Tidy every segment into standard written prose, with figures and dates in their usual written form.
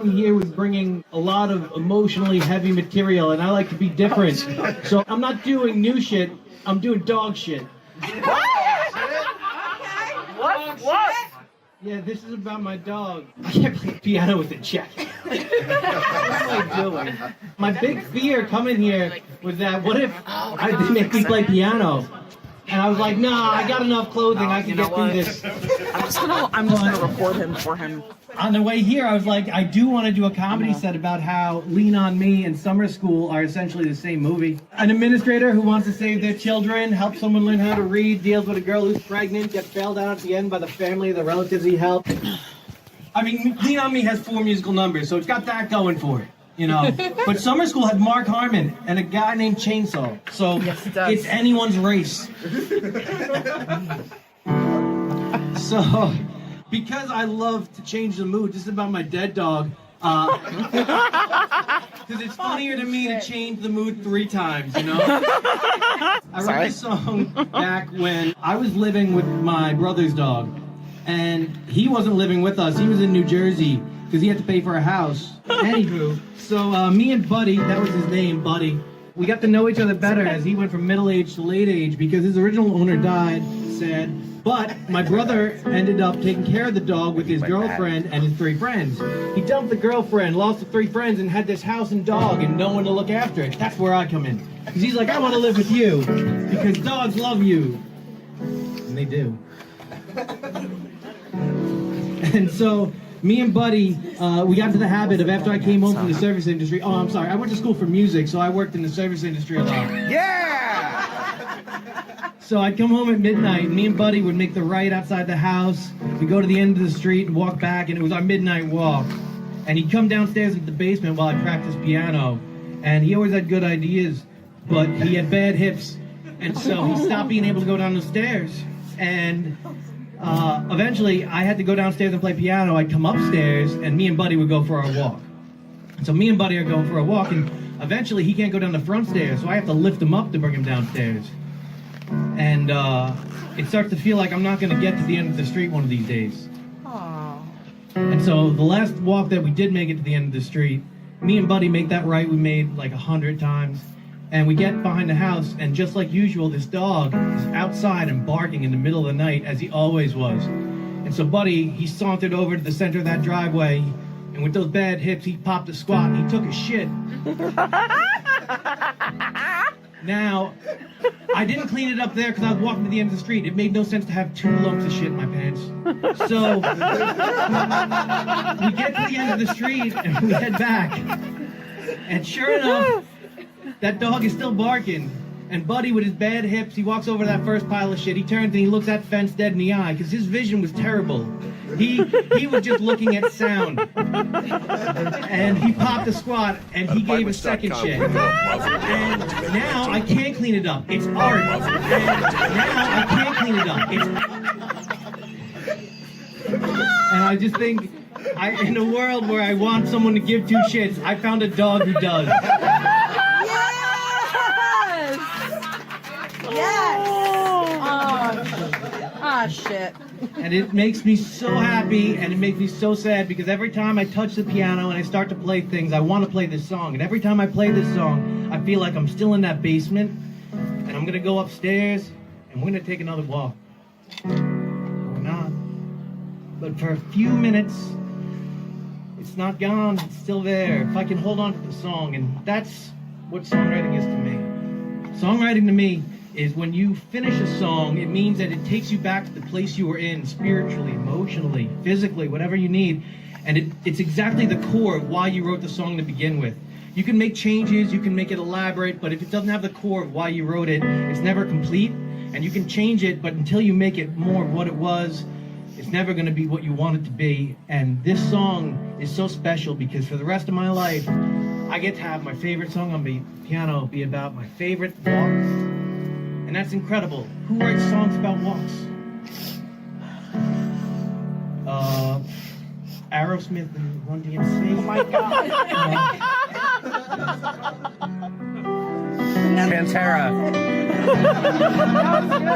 Here was bringing a lot of emotionally heavy material, and I like to be different. So I'm not doing new shit, I'm doing dog shit. What? Yeah, this is about my dog. I can't play piano with a check. What am I doing? My big fear coming here was that what if they make me play piano? And I was like, nah, I got enough clothing, I can get through this. I'm just gonna record him for him. On the way here, I was like, I do want to do a comedy set about how Lean on Me and Summer School are essentially the same movie. An administrator who wants to save their children, help someone learn how to read, deals with a girl who's pregnant, gets bailed out at the end by the family, the relatives he helped. I mean, Lean on Me has 4 musical numbers, so it's got that going for it, you know. But Summer School had Mark Harmon and a guy named Chainsaw, so Yes, it does. it's anyone's race. So, because I love to change the mood, this is about my dead dog. Because it's funnier to me to change the mood 3 times, you know? I wrote this song back when I was living with my brother's dog. And he wasn't living with us, he was in New Jersey, because he had to pay for a house. Anywho, so me and Buddy, that was his name, Buddy, we got to know each other better as he went from middle age to late age because his original owner died, sad. But my brother ended up taking care of the dog with his girlfriend and his 3 friends. He dumped the girlfriend, lost the 3 friends, and had this house and dog and no one to look after it. That's where I come in. Because he's like, I want to live with you because dogs love you. And they do. And so me and Buddy, we got into the habit of after I came home from the service industry. Oh, I'm sorry. I went to school for music, so I worked in the service industry a lot. Yeah! So I'd come home at midnight, and me and Buddy would make the right outside the house. We'd go to the end of the street and walk back, and it was our midnight walk. And he'd come downstairs into the basement while I practiced piano. And he always had good ideas, but he had bad hips. And so he stopped being able to go down the stairs. And eventually, I had to go downstairs and play piano. I'd come upstairs, and me and Buddy would go for our walk. So me and Buddy are going for a walk, and eventually he can't go down the front stairs, so I have to lift him up to bring him downstairs. And it starts to feel like I'm not going to get to the end of the street one of these days. Aww. And so the last walk that we did make it to the end of the street, me and Buddy make that right we made like 100 times. And we get behind the house, and just like usual, this dog is outside and barking in the middle of the night, as he always was. And so Buddy, he sauntered over to the center of that driveway, and with those bad hips, he popped a squat, and he took a shit. Now, I didn't clean it up there because I was walking to the end of the street. It made no sense to have 2 lumps of shit in my pants. So, we get to the end of the street, and we head back. And sure enough, that dog is still barking. And Buddy, with his bad hips, he walks over to that first pile of shit. He turns and he looks that fence dead in the eye because his vision was terrible. He was just looking at sound. And he popped a squat and he gave a second shit. And now I can't clean it up. It's art. And now I can't clean it up. And I just think, in a world where I want someone to give 2 shits, I found a dog who does. Yes! Ah, shit. And it makes me so happy and it makes me so sad because every time I touch the piano and I start to play things, I want to play this song. And every time I play this song, I feel like I'm still in that basement and I'm going to go upstairs and we're going to take another walk. Or not. But for a few minutes, it's not gone, it's still there. If I can hold on to the song, and that's what songwriting is to me. Songwriting to me is when you finish a song, it means that it takes you back to the place you were in spiritually, emotionally, physically, whatever you need. And it's exactly the core of why you wrote the song to begin with. You can make changes, you can make it elaborate, but if it doesn't have the core of why you wrote it, it's never complete. And you can change it, but until you make it more of what it was, it's never going to be what you want it to be. And this song is so special because for the rest of my life, I get to have my favorite song on the piano be about my favorite walks. And that's incredible. Who writes songs about walks? Aerosmith and Run DMC. Oh my god. Pantera. That was good.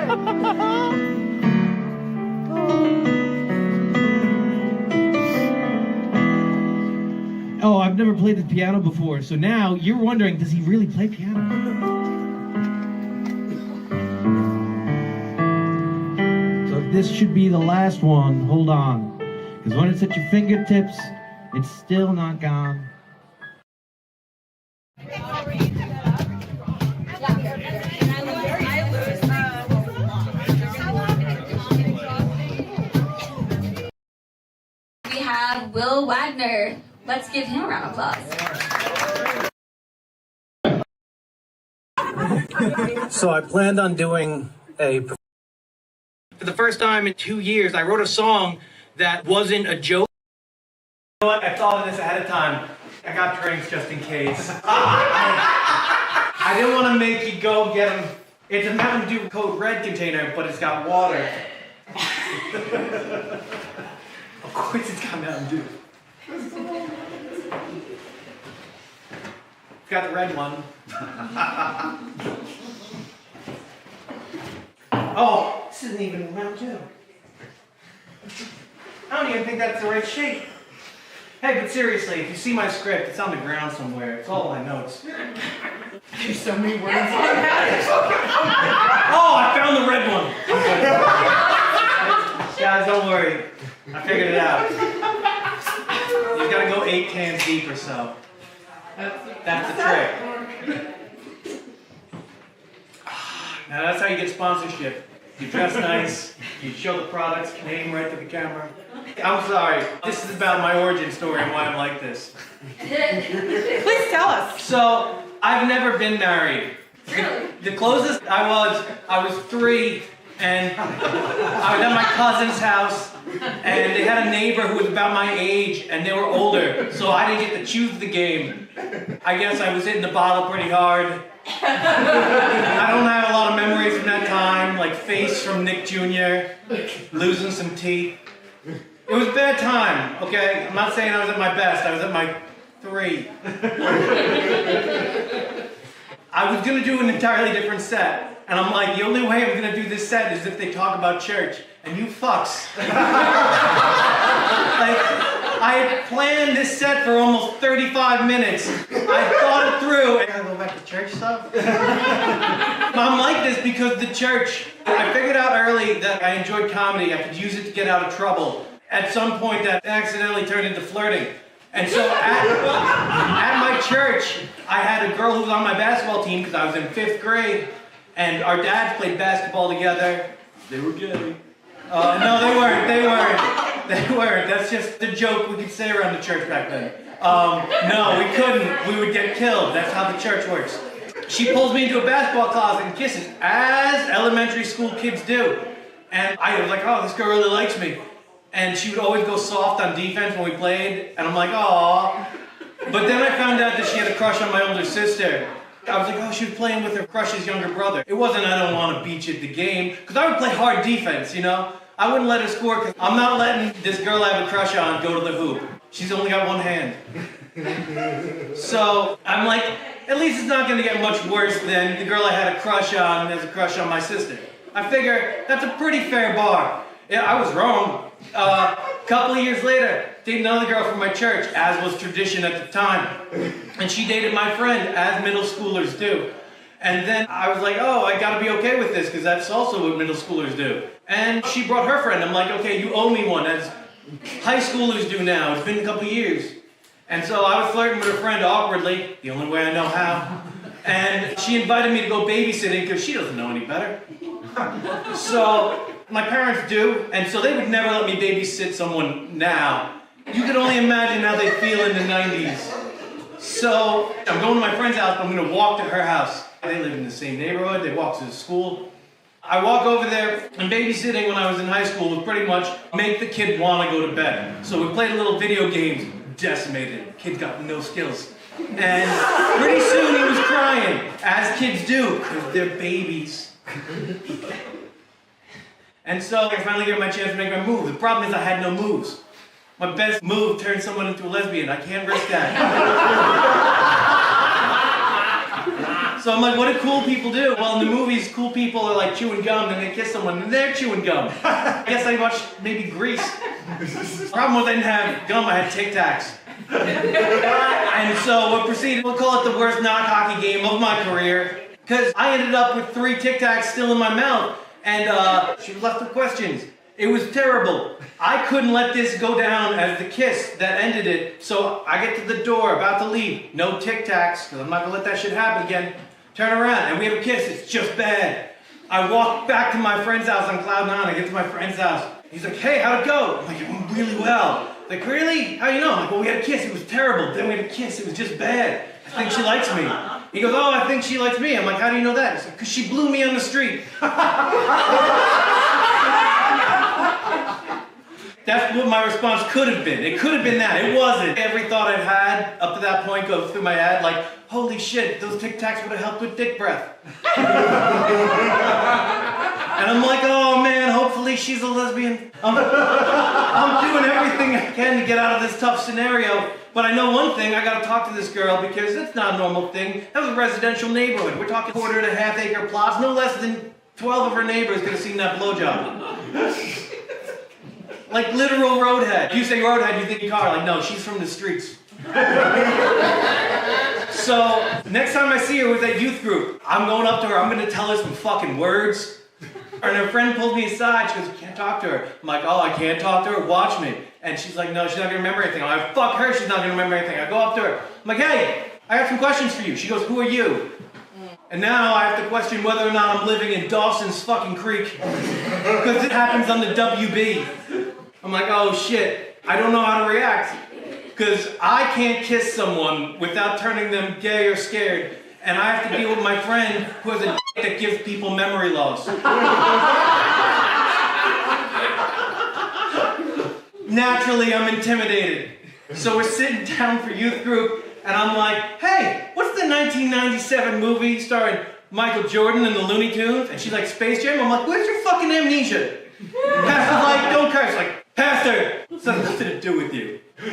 I've never played the piano before, so now you're wondering, does he really play piano? So if this should be the last one, hold on. Because when it's at your fingertips, it's still not gone. We have Will Wagner. Let's give him a round of applause. So I planned on doing for the first time in 2 years, I wrote a song that wasn't a joke. You know what? I thought of this ahead of time. I got drinks just in case. I didn't want to make you go get them. It's a Mountain Dew Code Red container, but it's got water. Of course it's got Mountain Dew. It's got the red one. Oh, this isn't even Mountain Dew. I don't even think that's the right shape. Hey, but seriously, if you see my script, it's on the ground somewhere. It's all my notes. There's so many words on that. Oh, I found the red one. Guys, don't worry. I figured it out. You gotta go 8 cans deep or so. That's the trick. Now that's how you get sponsorship. You dress nice, you show the products, name right to the camera. I'm sorry, this is about my origin story and why I'm like this. Please tell us. So, I've never been married. Really? The closest I was 3, and I was at my cousin's house, and they had a neighbor who was about my age, and they were older, so I didn't get to choose the game. I guess I was hitting the bottle pretty hard. I don't have a lot of memories from that time, like face from Nick Jr., losing some teeth. It was a bad time, okay? I'm not saying I was at my best, I was at my 3. I was gonna do an entirely different set, and I'm like, the only way I'm gonna do this set is if they talk about church, and you fucks. I had planned this set for almost 35 minutes. I thought it through. I gotta go back to church stuff. I'm like this because the church, I figured out early that I enjoyed comedy. I could use it to get out of trouble. At some point that accidentally turned into flirting. And so at my church, I had a girl who was on my basketball team because I was in 5th grade. And our dads played basketball together. They were gay. No, they weren't. They weren't. That's just the joke we could say around the church back then. No, we couldn't. We would get killed. That's how the church works. She pulls me into a basketball closet and kisses, as elementary school kids do. And I was like, oh, this girl really likes me. And she would always go soft on defense when we played. And I'm like, aw. But then I found out that she had a crush on my older sister. I was like, oh, she was playing with her crush's younger brother. It wasn't, I don't want to beat you at the game, because I would play hard defense, you know? I wouldn't let her score, because I'm not letting this girl I have a crush on go to the hoop. She's only got one hand. So, I'm like, at least it's not going to get much worse than the girl I had a crush on has a crush on my sister. I figure that's a pretty fair bar. Yeah, I was wrong. A couple of years later, dated another girl from my church, as was tradition at the time. And she dated my friend, as middle schoolers do. And then I was like, oh, I gotta be okay with this, because that's also what middle schoolers do. And she brought her friend. I'm like, okay, you owe me one, as high schoolers do now. It's been a couple of years. And so I was flirting with her friend awkwardly, the only way I know how. And she invited me to go babysitting, because she doesn't know any better. So my parents do, and so they would never let me babysit someone now. You can only imagine how they feel in the 90s. So I'm going to my friend's house, I'm going to walk to her house. They live in the same neighborhood, they walk to the school. I walk over there, and babysitting when I was in high school was pretty much make the kid want to go to bed. So we played a little video games, decimated. Kid got no skills. And pretty soon he was crying, as kids do, because they're babies. And so I finally get my chance to make my move. The problem is I had no moves. My best move turned someone into a lesbian. I can't risk that. So I'm like, what do cool people do? Well, in the movies, cool people are like chewing gum, and they kiss someone, and they're chewing gum. I guess I watched maybe Grease. The problem was I didn't have gum, I had Tic Tacs. And so what proceeded, we'll call it the worst not-hockey game of my career, because I ended up with 3 Tic Tacs still in my mouth, and she was left with questions. It was terrible. I couldn't let this go down as the kiss that ended it, so I get to the door, about to leave. No Tic Tacs, because I'm not going to let that shit happen again. Turn around, and we have a kiss. It's just bad. I walk back to my friend's house on cloud 9. I get to my friend's house. He's like, hey, how'd it go? I'm like, it went really well. Like, really? How do you know? I'm like, well, we had a kiss. It was terrible. Then we had a kiss. It was just bad. I think she likes me. He goes, oh, I think she likes me. I'm like, how do you know that? He's like, because she blew me on the street. That's what my response could have been. It could have been that. It wasn't. Every thought I've had up to that point goes through my head like, holy shit, those Tic Tacs would have helped with dick breath. And I'm like, oh man, hopefully she's a lesbian. I'm doing everything I can to get out of this tough scenario. But I know one thing, I gotta talk to this girl because it's not a normal thing. That was a residential neighborhood. We're talking 1.5 acre plots. No less than 12 of her neighbors could have seen that blowjob. Like literal roadhead. You say roadhead, you think car. Like, no, she's from the streets. So, next time I see her with that youth group, I'm going up to her, I'm gonna tell her some fucking words. And her friend pulled me aside, she goes, you can't talk to her. I'm like, oh, I can't talk to her? Watch me. And she's like, no, she's not gonna remember anything. I'm like, fuck her, she's not gonna remember anything. I go up to her, I'm like, hey, I got some questions for you. She goes, who are you? And now I have to question whether or not I'm living in Dawson's fucking Creek. Because it happens on the WB. I'm like, oh shit, I don't know how to react. Because I can't kiss someone without turning them gay or scared. And I have to deal with my friend who has a dick that gives people memory loss. Naturally, I'm intimidated. So we're sitting down for youth group, and I'm like, hey, what's the 1997 movie starring Michael Jordan and the Looney Tunes? And she's like, Space Jam? I'm like, where's your fucking amnesia? Pastor's like, don't curse. Like, Pastor, this has nothing to do with you. The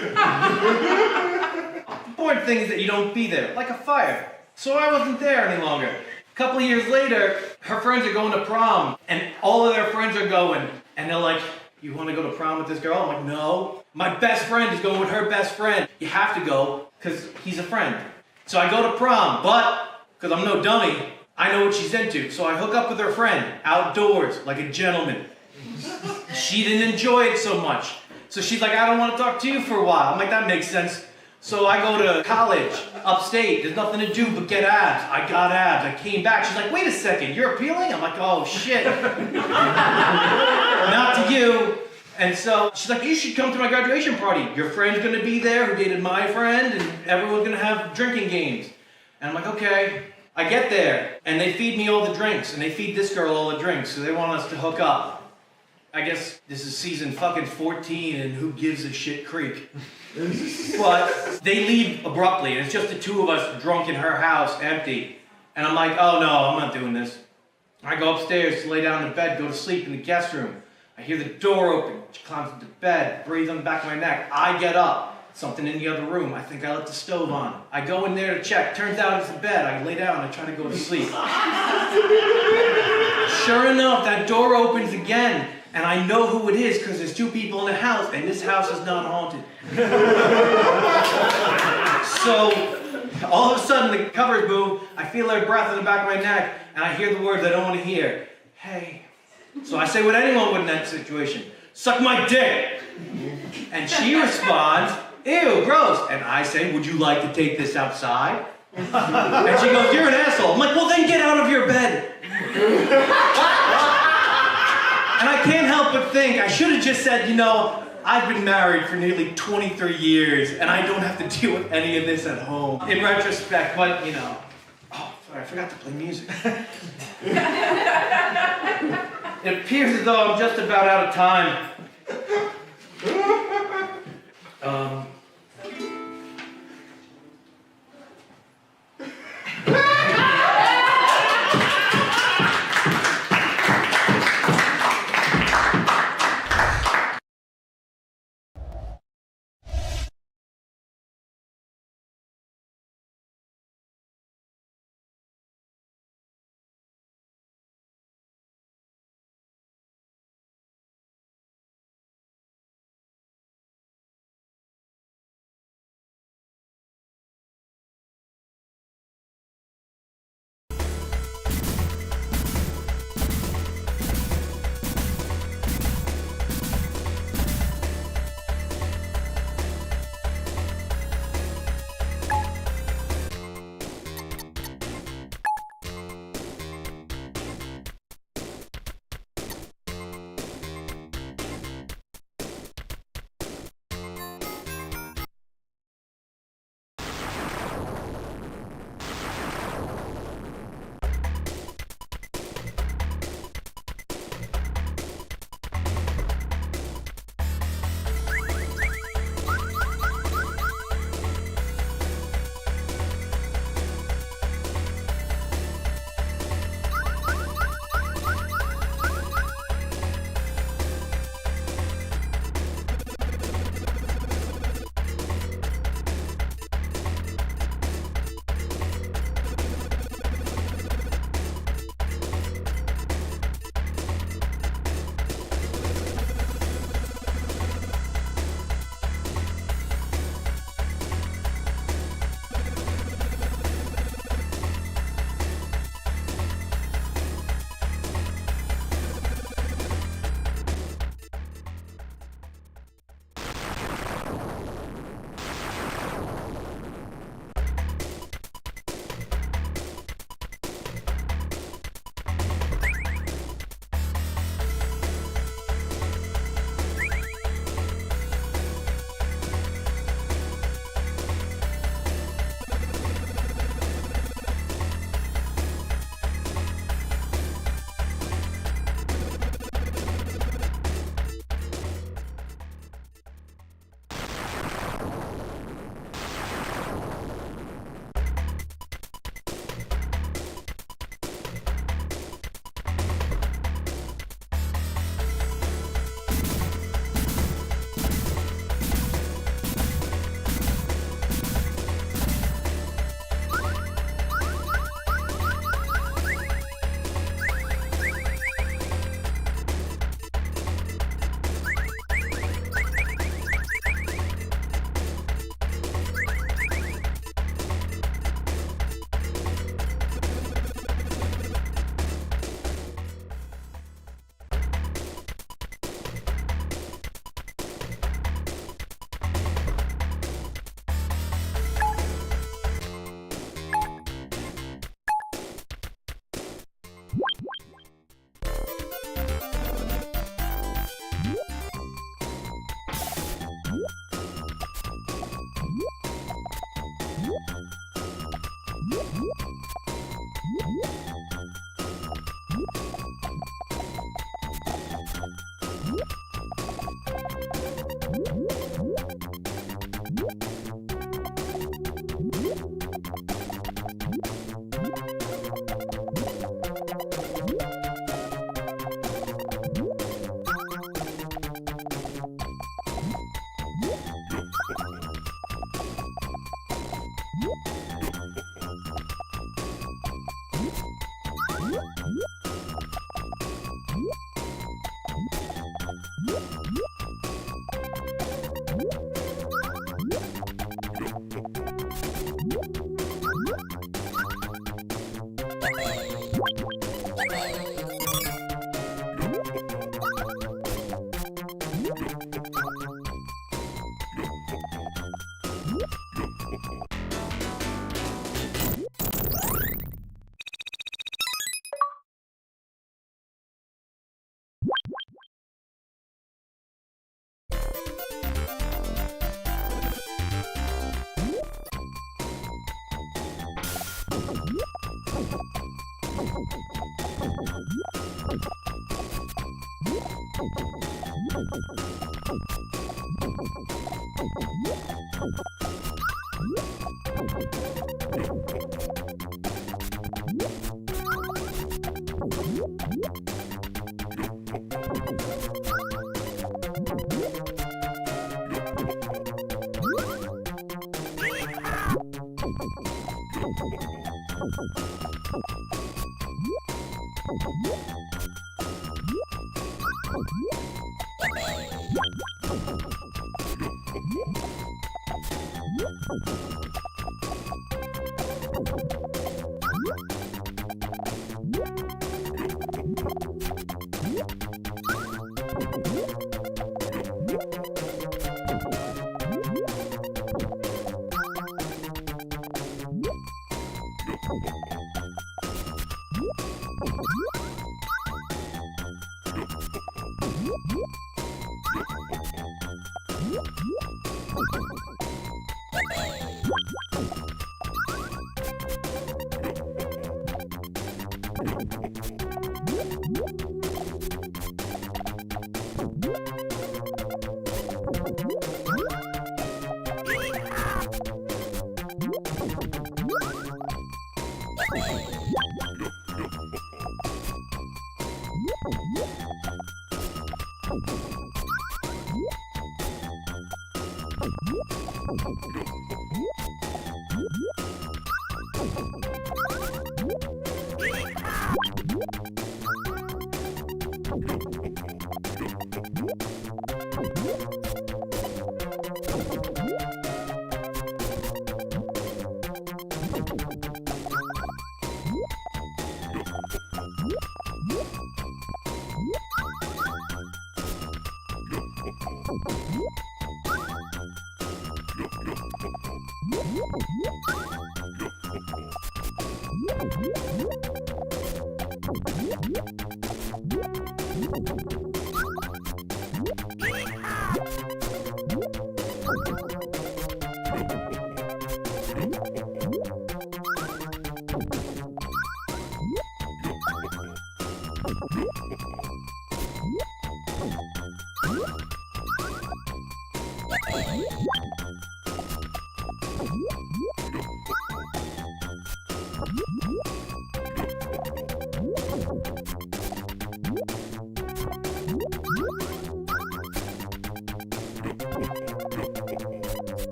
important thing is that you don't be there, like a fire. So I wasn't there any longer. A couple of years later, her friends are going to prom, and all of their friends are going. And they're like, you want to go to prom with this girl? I'm like, no. My best friend is going with her best friend. You have to go, because he's a friend. So I go to prom, but, because I'm no dummy, I know what she's into. So I hook up with her friend, outdoors, like a gentleman. She didn't enjoy it so much. So she's like, I don't want to talk to you for a while. I'm like, that makes sense. So I go to college, upstate. There's nothing to do but get abs. I got abs. I came back. She's like, wait a second, you're appealing? I'm like, oh shit. Not to you. And so she's like, you should come to my graduation party. Your friend's gonna be there who dated my friend, and everyone's gonna have drinking games. And I'm like, okay. I get there, and they feed me all the drinks, and they feed this girl all the drinks, so they want us to hook up. I guess this is season fucking 14 and Who Gives a Shit Creek. But they leave abruptly, and it's just the two of us drunk in her house, empty. And I'm like, oh no, I'm not doing this. I go upstairs to lay down in bed, go to sleep in the guest room. I hear the door open. She climbs into bed, breathes on the back of my neck. I get up. Something in the other room. I think I left the stove on. I go in there to check. Turns out it's a bed. I lay down. I try to go to sleep. Sure enough, that door opens again. And I know who it is because there's two people in the house, and this house is not haunted. So, all of a sudden, the covers move. I feel her breath in the back of my neck, and I hear the words I don't want to hear. Hey. So I say what anyone would in that situation. Suck my dick. And she responds, ew, gross. And I say, would you like to take this outside? And she goes, you're an asshole. I'm like, well, then get out of your bed. And I can't help but think, I should have just said, you know, I've been married for nearly 23 years, and I don't have to deal with any of this at home. In retrospect, but, you know. Oh, sorry, I forgot to play music. It appears as though I'm just about out of time.